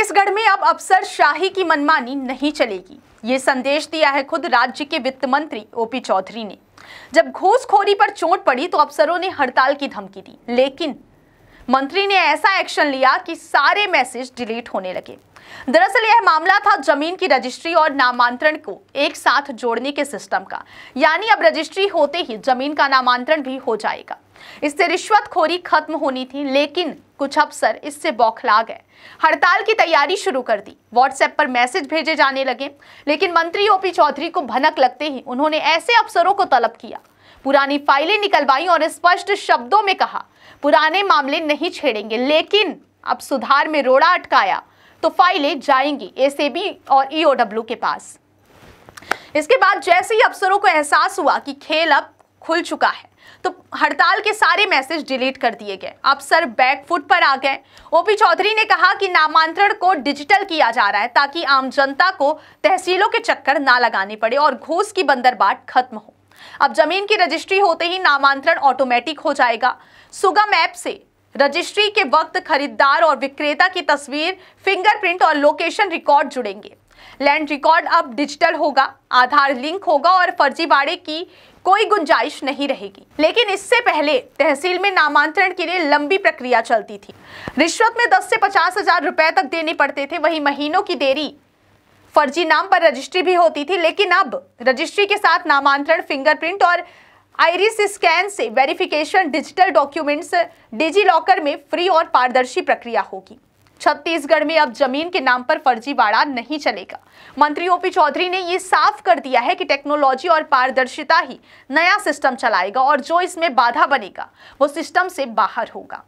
छत्तीसगढ़ में अब अफसरशाही की मनमानी नहीं चलेगी। ये संदेश दिया है खुद राज्य के वित्त मंत्री ओपी चौधरी ने। जब घूसखोरी पर चोट पड़ी तो अफसरों ने हड़ताल की धमकी दी, लेकिन मंत्री ने ऐसा एक्शन लिया कि सारे मैसेज डिलीट होने लगे। दरअसल यह मामला था जमीन की रजिस्ट्री और नामांतरण को एक साथ जोड़ने के सिस्टम का, यानी अब रजिस्ट्री होते ही जमीन का नामांतरण भी हो जाएगा। इससे रिश्वतखोरी खत्म होनी थी, लेकिन कुछ अफसर इससे बौखला गए, हड़ताल की तैयारी शुरू कर दी। व्हाट्सएप पर मैसेज भेजे जाने लगे, लेकिन मंत्री ओपी चौधरी को भनक लगते ही उन्होंने ऐसे अफसरों को तलब किया, पुरानी फाइलें निकलवाई और स्पष्ट शब्दों में कहा पुराने मामले नहीं छेड़ेंगे, लेकिन अब सुधार में रोड़ा अटकाया तो फाइलें जाएंगी एसीबी और ईओडब्ल्यू के पास। इसके बाद जैसे ही अफसरों को एहसास हुआ कि खेल अब खुल चुका है, तो हड़ताल के सारे मैसेज डिलीट कर दिए गए। अफसर बैकफुट पर आ गए। ओपी चौधरी ने कहा कि नामांतरण को डिजिटल किया जा रहा है ताकि आम जनता को तहसीलों के चक्कर ना लगाने पड़े और घूस की बंदरबाट खत्म हो। अब जमीन की रजिस्ट्री होते ही नामांतरण ऑटोमेटिक हो जाएगा। सुगम ऐप से रजिस्ट्री के वक्त खरीदार और विक्रेता की तस्वीर, फिंगरप्रिंट और लोकेशन रिकॉर्ड जुड़ेंगे। लैंड रिकॉर्ड अब डिजिटल होगा, आधार लिंक होगा और फर्जीवाड़े की कोई गुंजाइश नहीं रहेगी। लेकिन इससे पहले तहसील में नामांतरण के लिए लंबी प्रक्रिया चलती थी। रिश्वत में 10 से 50 हजार रुपए तक देने पड़ते थे। वहीं महीनों की देरी, फर्जी नाम पर रजिस्ट्री भी होती थी। लेकिन अब रजिस्ट्री के साथ नामांतरण, फिंगरप्रिंट और आइरिस स्कैन से verification, digital documents digi locker में फ्री और पारदर्शी प्रक्रिया होगी। छत्तीसगढ़ में अब जमीन के नाम पर फर्जीवाड़ा नहीं चलेगा। मंत्री ओपी चौधरी ने ये साफ कर दिया है कि टेक्नोलॉजी और पारदर्शिता ही नया सिस्टम चलाएगा और जो इसमें बाधा बनेगा वो सिस्टम से बाहर होगा।